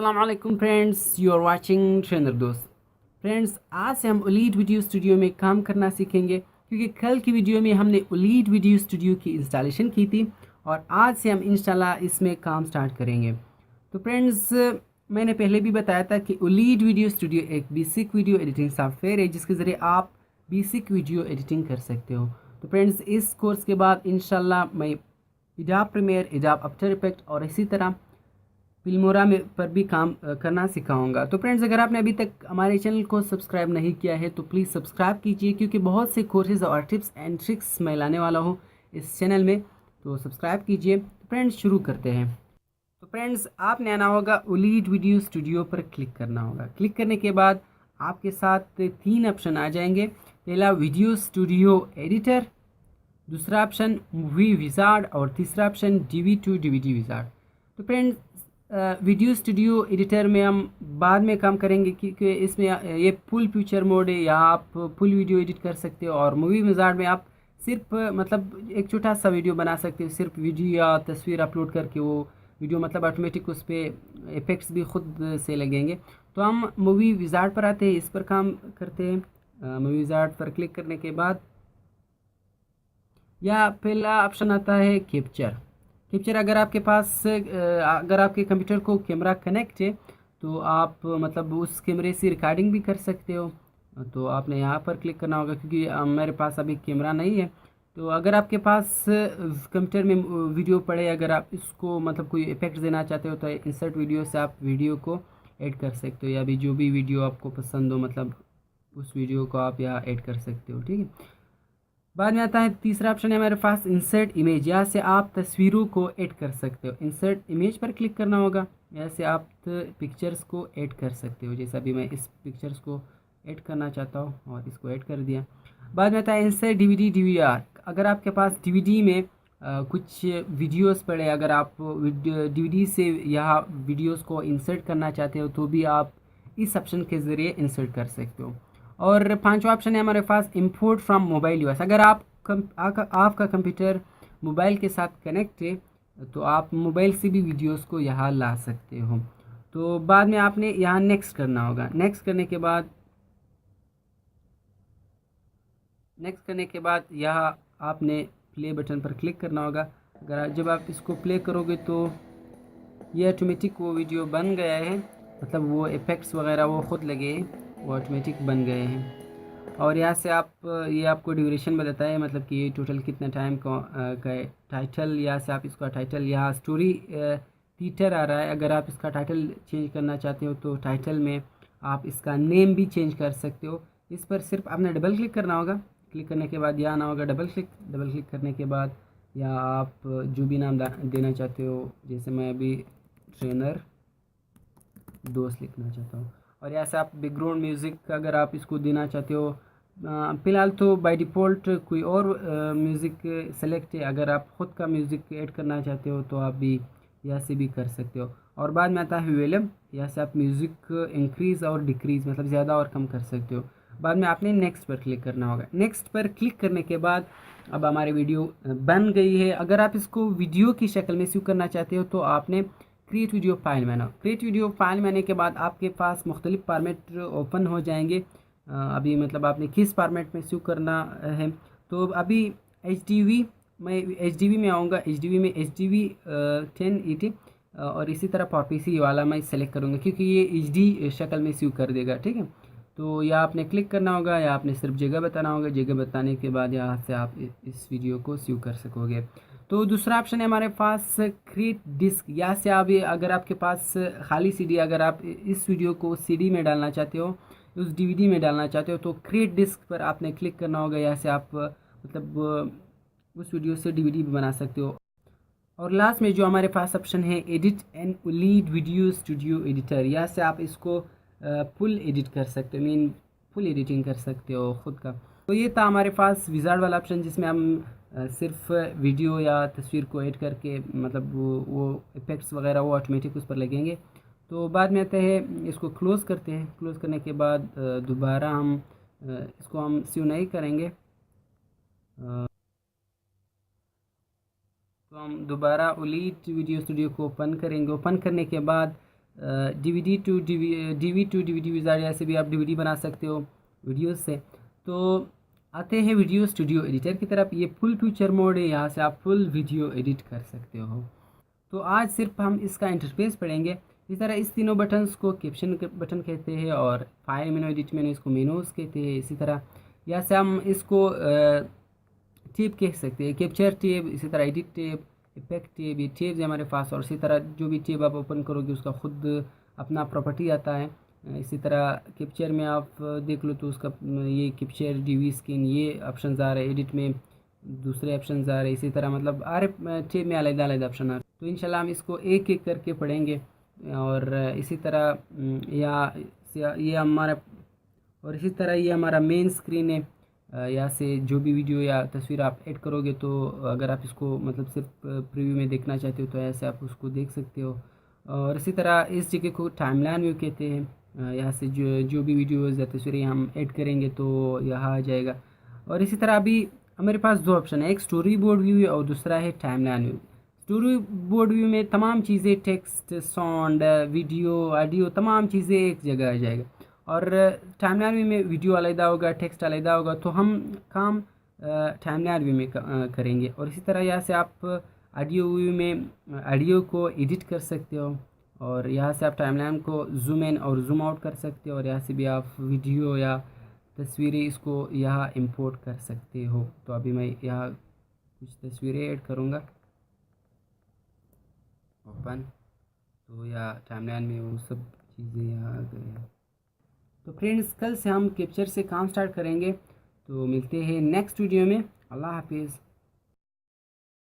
अस्सलाम वालेकुम friends, you are watching trainer दोस्त। फ्रेंड्स, आज से हम ओलीड वीडियो स्टूडियो में काम करना सीखेंगे क्योंकि कल की वीडियो में हमने ओलीड वीडियो स्टूडियो की इंस्टॉलेशन की थी और आज से हम इंशाल्लाह इसमें काम स्टार्ट करेंगे। तो फ्रेंड्स, मैंने पहले भी बताया था कि ओलीड वीडियो स्टूडियो एक बेसिक वीडियो एडिटिंग सॉफ्टवेयर है जिसके ज़रिए आप बेसिक वीडियो एडिटिंग कर सकते हो। तो फ्रेंड्स, इस कोर्स के बाद इंशाल्लाह मैं Adobe Premiere, Adobe After Effect और इसी तरह फिल्मोरा में पर भी काम करना सिखाऊंगा। तो फ्रेंड्स, अगर आपने अभी तक हमारे चैनल को सब्सक्राइब नहीं किया है तो प्लीज़ सब्सक्राइब कीजिए क्योंकि बहुत से कोर्सेज और टिप्स एंड ट्रिक्स मैं लाने वाला हूँ इस चैनल में। तो सब्सक्राइब कीजिए। तो फ्रेंड्स, शुरू करते हैं। तो फ्रेंड्स, आपने आना होगा ओलीड वीडियो स्टूडियो पर क्लिक करना होगा। क्लिक करने के बाद आपके साथ 3 ऑप्शन आ जाएंगे। पहला वीडियो स्टूडियो एडिटर, दूसरा ऑप्शन मूवी विजार्ड और तीसरा option DV to DVD wizard. तो फ्रेंड्स, वीडियो स्टूडियो एडिटर में हम बाद में काम करेंगे क्योंकि इसमें ये फुल फ्यूचर मोड है, यहाँ आप फुल वीडियो एडिट कर सकते हो। और मूवी विजार्ड में आप सिर्फ मतलब एक छोटा सा वीडियो बना सकते हो, सिर्फ वीडियो या तस्वीर अपलोड करके वो वीडियो मतलब ऑटोमेटिक उस पर इफ़ेक्ट्स भी खुद से लगेंगे। तो हम मूवी विजार्ड पर आते हैं, इस पर काम करते हैं। मूवी विजार्ड पर क्लिक करने के बाद या पहला ऑप्शन आता है कैप्चर। कैप्चर अगर आपके पास अगर आपके कंप्यूटर को कैमरा कनेक्ट है तो आप मतलब उस कैमरे से रिकॉर्डिंग भी कर सकते हो। तो आपने यहाँ पर क्लिक करना होगा क्योंकि मेरे पास अभी कैमरा नहीं है। तो अगर आपके पास कंप्यूटर में वीडियो पड़े, अगर आप इसको मतलब कोई इफेक्ट देना चाहते हो तो इंसर्ट वीडियो से आप वीडियो को ऐड कर सकते हो, या भी जो भी वीडियो आपको पसंद हो मतलब उस वीडियो को आप यहाँ ऐड कर सकते हो। ठीक है। बाद में आता है तीसरा ऑप्शन है हमारे पास इंसर्ट इमेज। यहाँ से आप तस्वीरों को ऐड कर सकते हो। इंसर्ट इमेज पर क्लिक करना होगा। यहाँ से आप पिक्चर्स को ऐड कर सकते हो, जैसा अभी मैं इस पिक्चर्स को ऐड करना चाहता हूँ और इसको ऐड कर दिया। बाद में आता है इंसर्ट डीवीडी डीवीआर। अगर आपके पास डीवीडी में कुछ वीडियोस पड़े, अगर आप डीवीडी से यहाँ वीडियोस को इंसर्ट करना चाहते हो तो भी आप इस ऑप्शन के ज़रिए इंसर्ट कर सकते हो। और पांचवा ऑप्शन है हमारे पास इंपोर्ट फ्रॉम मोबाइल डिवाइस। अगर आपका कंप्यूटर मोबाइल के साथ कनेक्ट है तो आप मोबाइल से भी वीडियोस को यहाँ ला सकते हो। तो बाद में आपने यहाँ नेक्स्ट करना होगा। नेक्स्ट करने के बाद यहाँ आपने प्ले बटन पर क्लिक करना होगा। अगर जब आप इसको प्ले करोगे तो ये ऑटोमेटिक वो वीडियो बन गया है, मतलब वो इफ़ेक्ट्स वगैरह वो ख़ुद लगे हैं, वो ऑटोमेटिक बन गए हैं। और यहाँ से आप ये आपको ड्यूरेशन बताता है, मतलब कि ये टोटल कितना टाइम का टाइटल। यहाँ से आप इसका टाइटल, यहाँ स्टोरी थिएटर आ रहा है। अगर आप इसका टाइटल चेंज करना चाहते हो तो टाइटल में आप इसका नेम भी चेंज कर सकते हो। इस पर सिर्फ आपने डबल क्लिक करना होगा। क्लिक करने के बाद यहाँ आना होगा डबल क्लिक करने के बाद या आप जो भी नाम देना चाहते हो, जैसे मैं अभी ट्रेनर दोस्त लिखना चाहता हूँ। और यहाँ से आप बैकग्राउंड म्यूज़िक अगर आप इसको देना चाहते हो, फ़िलहाल तो बाय डिफ़ॉल्ट कोई और म्यूज़िक सेलेक्ट है। अगर आप ख़ुद का म्यूज़िक ऐड करना चाहते हो तो आप भी यहाँ से भी कर सकते हो। और बाद में आता है वॉल्यूम। यहाँ से आप म्यूज़िक इंक्रीज़ और डिक्रीज़ मतलब ज़्यादा और कम कर सकते हो। बाद में आपने नेक्स्ट पर क्लिक करना होगा। नेक्स्ट पर क्लिक करने के बाद अब हमारी वीडियो बन गई है। अगर आप इसको वीडियो की शक्ल में सेव करना चाहते हो तो आपने क्रिएट वीडियो फाइल में आना। क्रिएट वीडियो फाइल में आने के बाद आपके पास मुख्तलिफ फॉर्मेट ओपन हो जाएंगे। अभी मतलब आपने किस फॉर्मेट में सेव करना है। तो अभी मैं एच में आऊँगा। एच में HDV 1080 और इसी तरह पीसी वाला मैं सेलेक्ट करूँगा क्योंकि ये HD शक्ल में सेव कर देगा। ठीक है। तो या आपने क्लिक करना होगा या आपने सिर्फ जगह बताना होगा। जगह बताने के बाद यहाँ से आप इस वीडियो को सेव कर सकोगे। तो दूसरा ऑप्शन है हमारे पास क्रिएट डिस्क। यहाँ से आप अगर आपके पास खाली CD, अगर आप इस वीडियो को CD में डालना चाहते हो, उस DVD में डालना चाहते हो तो क्रिएट डिस्क पर आपने क्लिक करना होगा। यहाँ से आप मतलब उस वीडियो से DVD भी बना सकते हो। और लास्ट में जो हमारे पास ऑप्शन है edit and lead video studio editor, यहाँ से आप इसको फुल एडिट कर सकते हो, फुल एडिटिंग कर सकते हो ख़ुद का। तो ये था हमारे पास विजार्ड वाला ऑप्शन जिसमें हम सिर्फ वीडियो या तस्वीर को ऐड करके मतलब वो इफ़ेक्ट्स वगैरह वो ऑटोमेटिक उस पर लगेंगे। तो बाद में आते हैं इसको क्लोज़ करते हैं। क्लोज़ करने के बाद दोबारा हम इसको हम सेव नहीं करेंगे। तो हम दोबारा ओलीड वीडियो स्टूडियो को ओपन करेंगे। ओपन करने के बाद DVD टू DVD विज़ार्ड, ऐसे भी आप DVD बना सकते हो वीडियोस से। तो आते हैं वीडियो स्टूडियो एडिटर की तरफ। ये फुल फीचर मोड है, यहाँ से आप फुल वीडियो एडिट कर सकते हो। तो आज सिर्फ हम इसका इंटरफेस पढ़ेंगे। इस तरह इस तीनों बटन्स को कैप्शन बटन कहते हैं और फाइल मेनू, एडिट मेनू इसको मेनूज कहते हैं। इसी तरह यहाँ से हम इसको टैब कह सकते हैं, कैप्चर टैब, इसी तरह एडिट टैब, इफेक्ट टैब, ये टैब्स है हमारे पास। और इसी तरह जो भी टैब आप ओपन करोगे उसका खुद अपना प्रॉपर्टी आता है। इसी तरह कैप्चर में आप देख लो तो उसका ये कैप्चर डीवी स्किन ये ऑप्शन आ रहे हैं, एडिट में दूसरे ऑप्शन आ रहे हैं। इसी तरह मतलब टैब में अलग अलग ऑप्शन आ रहे हैं। तो इंशाल्लाह हम इसको एक एक करके पढ़ेंगे। और इसी तरह ये हमारा और इसी तरह ये हमारा मेन स्क्रीन है। यहाँ से जो भी वीडियो या तस्वीर आप ऐड करोगे, तो अगर आप इसको मतलब सिर्फ प्रीव्यू में देखना चाहते हो तो ऐसे आप उसको देख सकते हो। और इसी तरह इस जगह को टाइमलाइन व्यू कहते हैं। यहाँ से जो भी वीडियोज़ या तस्वीरें हम ऐड करेंगे तो यहाँ आ जाएगा। और इसी तरह अभी हमारे पास दो ऑप्शन है, एक स्टोरी बोर्ड व्यू है और दूसरा है timeline view. Story board view में तमाम चीज़ें, टेक्स्ट, साउंड, वीडियो, ऑडियो, तमाम चीज़ें एक जगह आ जाएगा। और टाइमलाइन व्यू में वीडियो अलग होगा, टेक्स्ट अलग होगा। तो हम काम टाइमलाइन व्यू में करेंगे। और इसी तरह यहाँ से आप ऑडियो व्यू में ऑडियो को एडिट कर सकते हो और यहाँ से आप टाइमलाइन को जूम इन और जूम आउट कर सकते हो। और यहाँ से भी आप वीडियो या तस्वीरें इसको यहाँ इंपोर्ट कर सकते हो। तो अभी मैं यहाँ कुछ तस्वीरें ऐड करूँगा, ओपन, तो या टाइमलाइन में वो सब चीज़ें यहाँ आ गई हैं। तो फ्रेंड्स कल से हम कैप्चर से काम स्टार्ट करेंगे। तो मिलते हैं नेक्स्ट वीडियो में। अल्लाह हाफिज़।